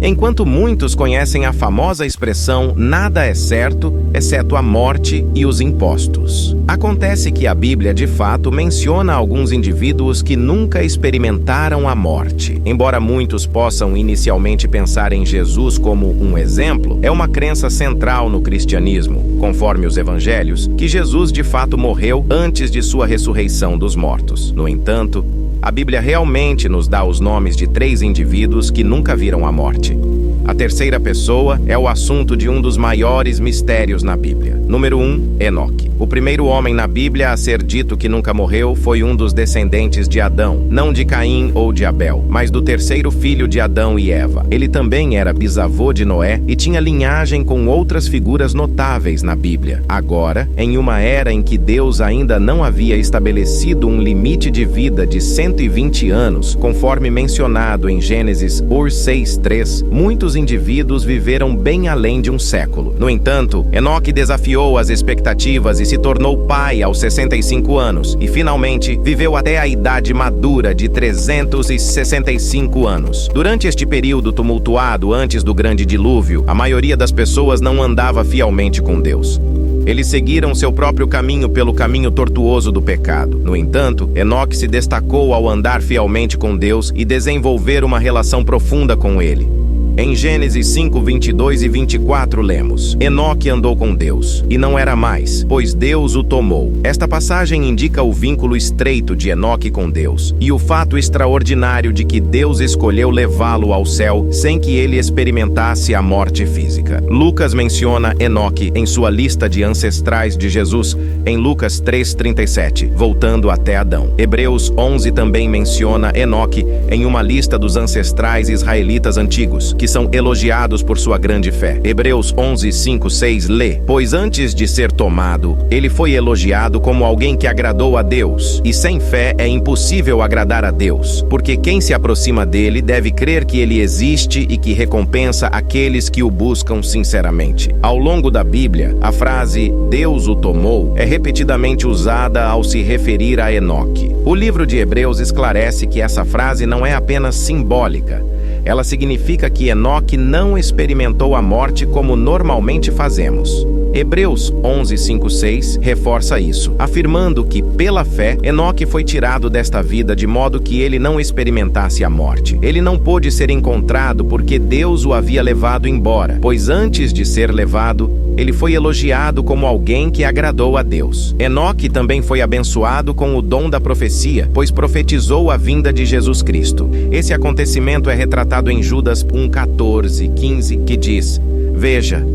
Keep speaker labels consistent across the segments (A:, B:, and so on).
A: Enquanto muitos conhecem a famosa expressão "nada é certo, exceto a morte e os impostos", acontece que a Bíblia de fato menciona alguns indivíduos que nunca experimentaram a morte. Embora muitos possam inicialmente pensar em Jesus como um exemplo, é uma crença central no cristianismo, conforme os evangelhos, que Jesus de fato morreu antes de sua ressurreição dos mortos. No entanto, a Bíblia realmente nos dá os nomes de 3 indivíduos que nunca viram a morte. A terceira pessoa é o assunto de um dos maiores mistérios na Bíblia. Número 1, Enoque. O primeiro homem na Bíblia a ser dito que nunca morreu foi um dos descendentes de Adão, não de Caim ou de Abel, mas do terceiro filho de Adão e Eva. Ele também era bisavô de Noé e tinha linhagem com outras figuras notáveis na Bíblia. Agora, em uma era em que Deus ainda não havia estabelecido um limite de vida de 120 anos, conforme mencionado em Gênesis 6:3, muitos indivíduos viveram bem além de um século. No entanto, Enoque desafiou as expectativas e se tornou pai aos 65 anos, e finalmente viveu até a idade madura de 365 anos. Durante este período tumultuado antes do grande dilúvio, a maioria das pessoas não andava fielmente com Deus. Eles seguiram seu próprio caminho pelo caminho tortuoso do pecado. No entanto, Enoque se destacou ao andar fielmente com Deus e desenvolver uma relação profunda com Ele. Em Gênesis 5:22 e 24 lemos: Enoque andou com Deus, e não era mais, pois Deus o tomou. Esta passagem indica o vínculo estreito de Enoque com Deus, e o fato extraordinário de que Deus escolheu levá-lo ao céu sem que ele experimentasse a morte física. Lucas menciona Enoque em sua lista de ancestrais de Jesus, em Lucas 3:37, voltando até Adão. Hebreus 11 também menciona Enoque em uma lista dos ancestrais israelitas antigos, que são elogiados por sua grande fé. Hebreus 11:5-6 lê: Pois antes de ser tomado, ele foi elogiado como alguém que agradou a Deus, e sem fé é impossível agradar a Deus, porque quem se aproxima dele deve crer que ele existe e que recompensa aqueles que o buscam sinceramente. Ao longo da Bíblia, a frase "Deus o tomou" é repetidamente usada ao se referir a Enoque. O livro de Hebreus esclarece que essa frase não é apenas simbólica. Ela significa que Enoque não experimentou a morte como normalmente fazemos. Hebreus 11:5-6 reforça isso, afirmando que, pela fé, Enoque foi tirado desta vida de modo que ele não experimentasse a morte. Ele não pôde ser encontrado porque Deus o havia levado embora, pois antes de ser levado, ele foi elogiado como alguém que agradou a Deus. Enoque também foi abençoado com o dom da profecia, pois profetizou a vinda de Jesus Cristo. Esse acontecimento é retratado em Judas 1:14-15, que diz: Veja,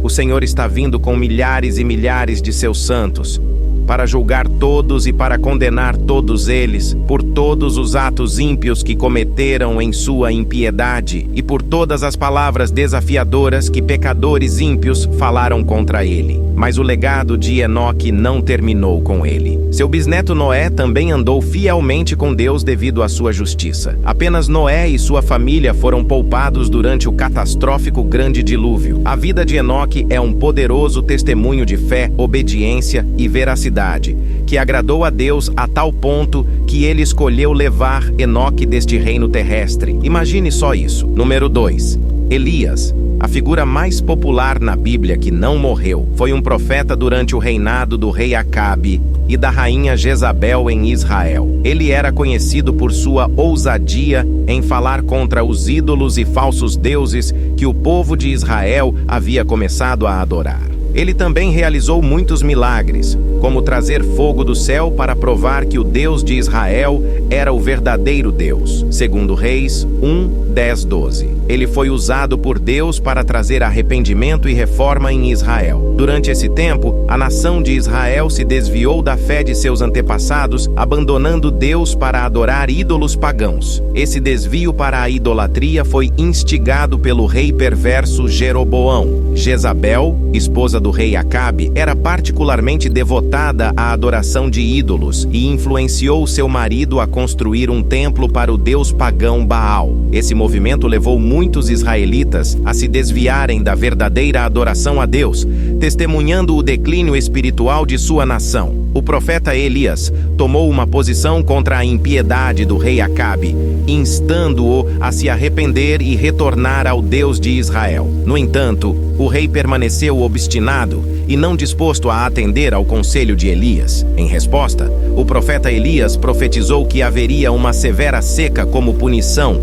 A: o Senhor está vindo com milhares e milhares de seus santos, para julgar todos e para condenar todos eles, por todos os atos ímpios que cometeram em sua impiedade, e por todas as palavras desafiadoras que pecadores ímpios falaram contra ele. Mas o legado de Enoque não terminou com ele. Seu bisneto Noé também andou fielmente com Deus devido à sua justiça. Apenas Noé e sua família foram poupados durante o catastrófico grande dilúvio. A vida de Enoque é um poderoso testemunho de fé, obediência e veracidade, que agradou a Deus a tal ponto que ele escolheu levar Enoque deste reino terrestre. Imagine só isso. Número 2. Elias, a figura mais popular na Bíblia que não morreu, foi um profeta durante o reinado do rei Acabe e da rainha Jezabel em Israel. Ele era conhecido por sua ousadia em falar contra os ídolos e falsos deuses que o povo de Israel havia começado a adorar. Ele também realizou muitos milagres, como trazer fogo do céu para provar que o Deus de Israel era o verdadeiro Deus. Segundo Reis 1:10-12. Ele foi usado por Deus para trazer arrependimento e reforma em Israel. Durante esse tempo, a nação de Israel se desviou da fé de seus antepassados, abandonando Deus para adorar ídolos pagãos. Esse desvio para a idolatria foi instigado pelo rei perverso Jeroboão. Jezabel, esposa do rei Acabe, era particularmente devotada à adoração de ídolos e influenciou seu marido a construir um templo para o deus pagão Baal. Esse movimento levou muitos israelitas a se desviarem da verdadeira adoração a Deus, testemunhando o declínio espiritual de sua nação. o profeta Elias tomou uma posição contra a impiedade do rei Acabe, instando-o a se arrepender e retornar ao Deus de Israel. No entanto, o rei permaneceu obstinado e não disposto a atender ao conselho de Elias. Em resposta, o profeta Elias profetizou que haveria uma severa seca como punição,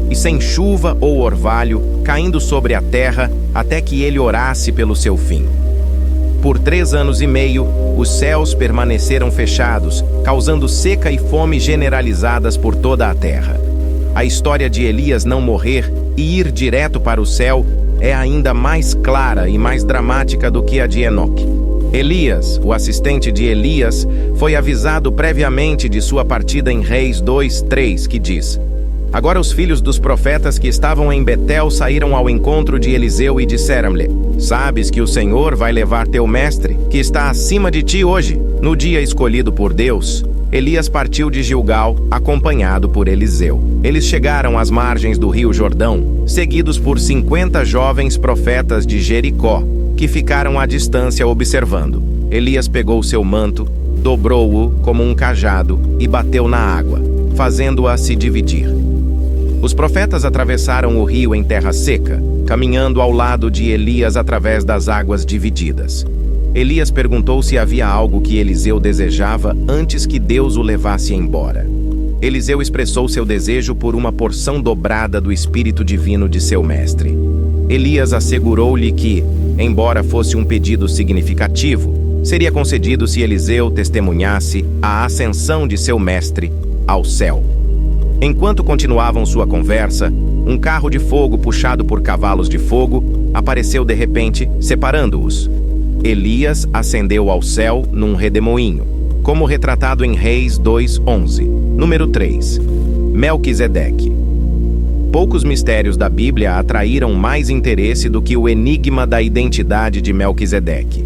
A: e sem chuva ou orvalho caindo sobre a terra até que ele orasse pelo seu fim. Por 3 anos e meio, os céus permaneceram fechados, causando seca e fome generalizadas por toda a terra. A história de Elias não morrer e ir direto para o céu é ainda mais clara e mais dramática do que a de Enoque. Elias, o assistente de Elias, foi avisado previamente de sua partida em Reis 2:3, que diz: Agora os filhos dos profetas que estavam em Betel saíram ao encontro de Eliseu e disseram-lhe: Sabes que o Senhor vai levar teu mestre, que está acima de ti hoje. No dia escolhido por Deus, Elias partiu de Gilgal, acompanhado por Eliseu. Eles chegaram às margens do rio Jordão, seguidos por 50 jovens profetas de Jericó, que ficaram à distância observando. Elias pegou seu manto, dobrou-o como um cajado e bateu na água, fazendo-a se dividir. Os profetas atravessaram o rio em terra seca, caminhando ao lado de Elias através das águas divididas. Elias perguntou se havia algo que Eliseu desejava antes que Deus o levasse embora. Eliseu expressou seu desejo por uma porção dobrada do Espírito Divino de seu mestre. Elias assegurou-lhe que, embora fosse um pedido significativo, seria concedido se Eliseu testemunhasse a ascensão de seu mestre ao céu. Enquanto continuavam sua conversa, um carro de fogo puxado por cavalos de fogo apareceu de repente, separando-os. Elias ascendeu ao céu num redemoinho, como retratado em Reis 2:11. Número 3. Melquisedeque. Poucos mistérios da Bíblia atraíram mais interesse do que o enigma da identidade de Melquisedeque.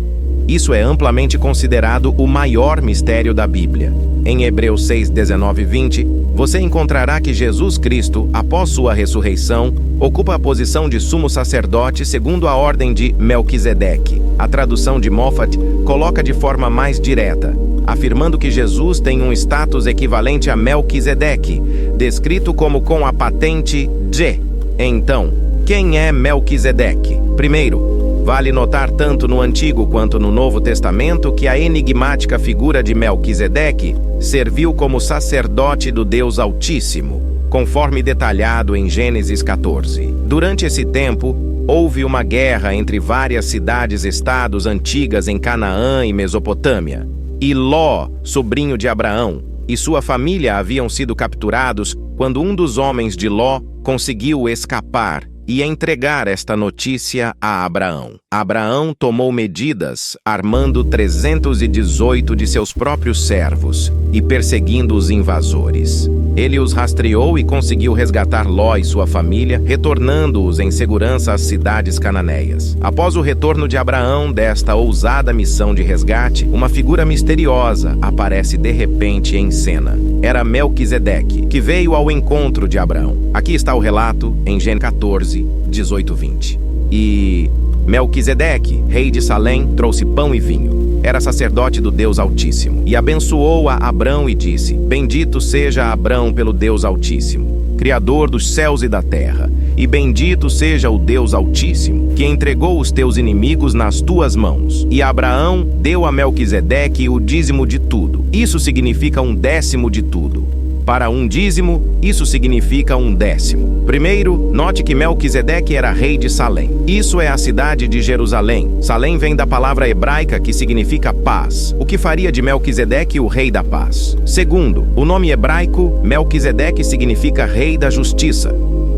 A: Isso é amplamente considerado o maior mistério da Bíblia. Em Hebreus 6:19-20, você encontrará que Jesus Cristo, após sua ressurreição, ocupa a posição de sumo sacerdote segundo a ordem de Melquisedeque. A tradução de Moffat coloca de forma mais direta, afirmando que Jesus tem um status equivalente a Melquisedeque, descrito como com a patente G. Então, quem é Melquisedeque? Primeiro, vale notar tanto no Antigo quanto no Novo Testamento que a enigmática figura de Melquisedeque serviu como sacerdote do Deus Altíssimo, conforme detalhado em Gênesis 14. Durante esse tempo, houve uma guerra entre várias cidades-estados antigas em Canaã e Mesopotâmia. E Ló, sobrinho de Abraão, e sua família haviam sido capturados quando um dos homens de Ló conseguiu escapar e entregar esta notícia a Abraão. Abraão tomou medidas, armando 318 de seus próprios servos e perseguindo os invasores. Ele os rastreou e conseguiu resgatar Ló e sua família, retornando-os em segurança às cidades cananeias. Após o retorno de Abraão desta ousada missão de resgate, uma figura misteriosa aparece de repente em cena. Era Melquisedeque, que veio ao encontro de Abraão. Aqui está o relato em Gênesis 14, 18-20. E Melquisedeque, rei de Salém, trouxe pão e vinho. Era sacerdote do Deus Altíssimo. E abençoou a Abrão e disse: Bendito seja Abrão pelo Deus Altíssimo, Criador dos céus e da terra. E bendito seja o Deus Altíssimo, que entregou os teus inimigos nas tuas mãos. E Abraão deu a Melquisedeque o dízimo de tudo. Isso significa 1/10 de tudo. Para um dízimo, isso significa 1/10. Primeiro, note que Melquisedeque era rei de Salém. Isso é a cidade de Jerusalém. Salém vem da palavra hebraica que significa paz, o que faria de Melquisedeque o rei da paz. Segundo, o nome hebraico Melquisedeque significa rei da justiça.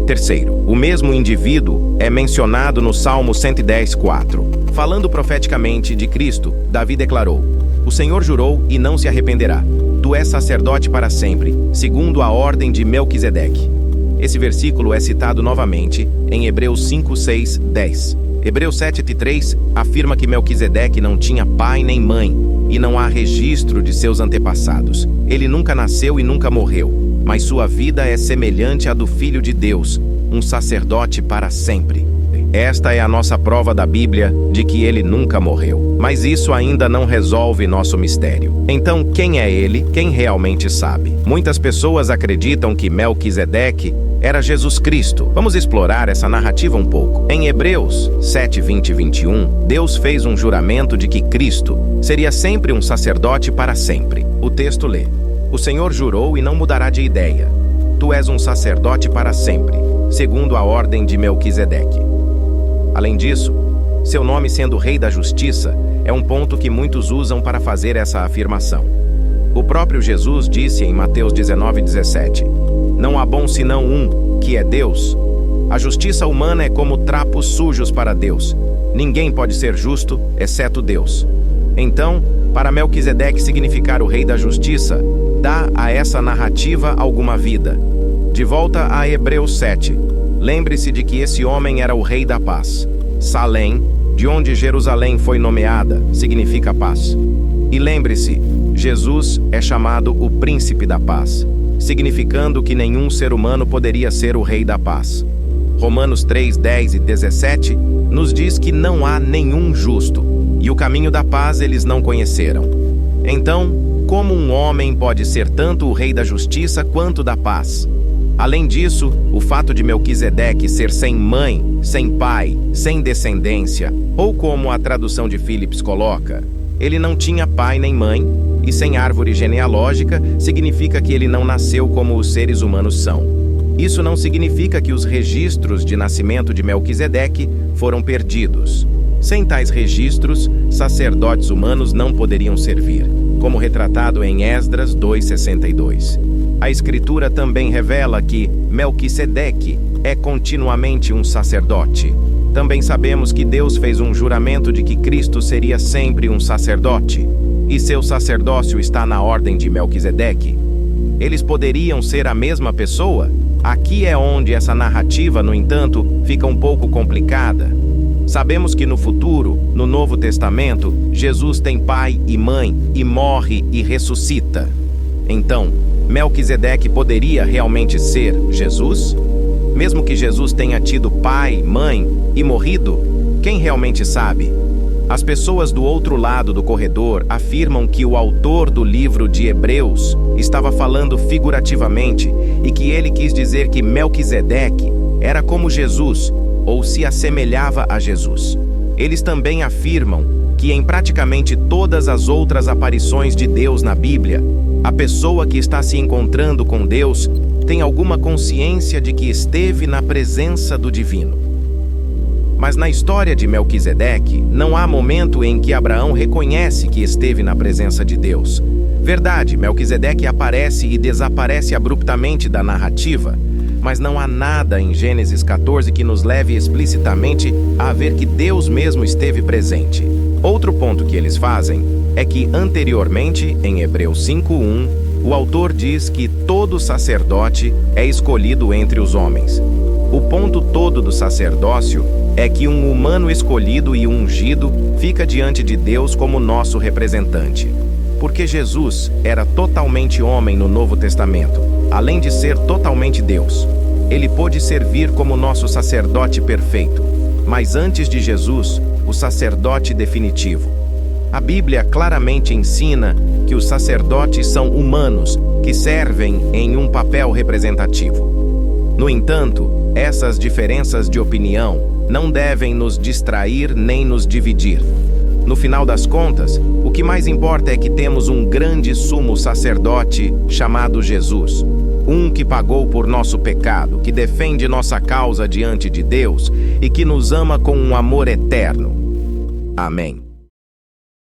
A: Terceiro, o mesmo indivíduo é mencionado no Salmo 110:4. Falando profeticamente de Cristo, Davi declarou: O Senhor jurou e não se arrependerá. Tu és sacerdote para sempre, segundo a ordem de Melquisedeque. Esse versículo é citado novamente em Hebreus 5, 6, 10. Hebreus 7:3 afirma que Melquisedeque não tinha pai nem mãe, e não há registro de seus antepassados. Ele nunca nasceu e nunca morreu, mas sua vida é semelhante à do Filho de Deus, um sacerdote para sempre. Esta é a nossa prova da Bíblia de que ele nunca morreu. Mas isso ainda não resolve nosso mistério. Então, quem é ele? Quem realmente sabe? Muitas pessoas acreditam que Melquisedeque era Jesus Cristo. Vamos explorar essa narrativa um pouco. Em Hebreus 7, 20 e 21, Deus fez um juramento de que Cristo seria sempre um sacerdote para sempre. O texto lê: O Senhor jurou e não mudará de ideia. Tu és um sacerdote para sempre, segundo a ordem de Melquisedeque. Além disso, seu nome sendo Rei da Justiça é um ponto que muitos usam para fazer essa afirmação. O próprio Jesus disse em Mateus 19:17: Não há bom senão um, que é Deus. A justiça humana é como trapos sujos para Deus. Ninguém pode ser justo, exceto Deus. Então, para Melquisedeque significar o Rei da Justiça, dá a essa narrativa alguma vida. De volta a Hebreus 7. Lembre-se de que esse homem era o Rei da Paz. Salém, de onde Jerusalém foi nomeada, significa paz. E lembre-se, Jesus é chamado o Príncipe da Paz, significando que nenhum ser humano poderia ser o Rei da Paz. Romanos 3, 10 e 17 nos diz que não há nenhum justo, e o caminho da paz eles não conheceram. Então, como um homem pode ser tanto o Rei da Justiça quanto da paz? Além disso, o fato de Melquisedeque ser sem mãe, sem pai, sem descendência, ou como a tradução de Phillips coloca, ele não tinha pai nem mãe, e sem árvore genealógica, significa que ele não nasceu como os seres humanos são. Isso não significa que os registros de nascimento de Melquisedeque foram perdidos. Sem tais registros, sacerdotes humanos não poderiam servir, como retratado em Esdras 2:62. A Escritura também revela que Melquisedeque é continuamente um sacerdote. Também sabemos que Deus fez um juramento de que Cristo seria sempre um sacerdote, e seu sacerdócio está na ordem de Melquisedeque. Eles poderiam ser a mesma pessoa? Aqui é onde essa narrativa, no entanto, fica um pouco complicada. Sabemos que no futuro, no Novo Testamento, Jesus tem pai e mãe, e morre e ressuscita. Então, Melquisedeque poderia realmente ser Jesus? Mesmo que Jesus tenha tido pai, mãe e morrido, quem realmente sabe? As pessoas do outro lado do corredor afirmam que o autor do livro de Hebreus estava falando figurativamente e que ele quis dizer que Melquisedeque era como Jesus, ou se assemelhava a Jesus. Eles também afirmam que em praticamente todas as outras aparições de Deus na Bíblia, a pessoa que está se encontrando com Deus tem alguma consciência de que esteve na presença do divino. Mas na história de Melquisedeque, não há momento em que Abraão reconhece que esteve na presença de Deus. Verdade, Melquisedeque aparece e desaparece abruptamente da narrativa, mas não há nada em Gênesis 14 que nos leve explicitamente a ver que Deus mesmo esteve presente. Outro ponto que eles fazem é que anteriormente, em Hebreus 5:1, o autor diz que todo sacerdote é escolhido entre os homens. O ponto todo do sacerdócio é que um humano escolhido e ungido fica diante de Deus como nosso representante. Porque Jesus era totalmente homem no Novo Testamento, além de ser totalmente Deus. Ele pôde servir como nosso sacerdote perfeito, mas antes de Jesus, o sacerdote definitivo. A Bíblia claramente ensina que os sacerdotes são humanos que servem em um papel representativo. No entanto, essas diferenças de opinião não devem nos distrair nem nos dividir. No final das contas, o que mais importa é que temos um grande sumo sacerdote chamado Jesus, um que pagou por nosso pecado, que defende nossa causa diante de Deus e que nos ama com um amor eterno. Amém.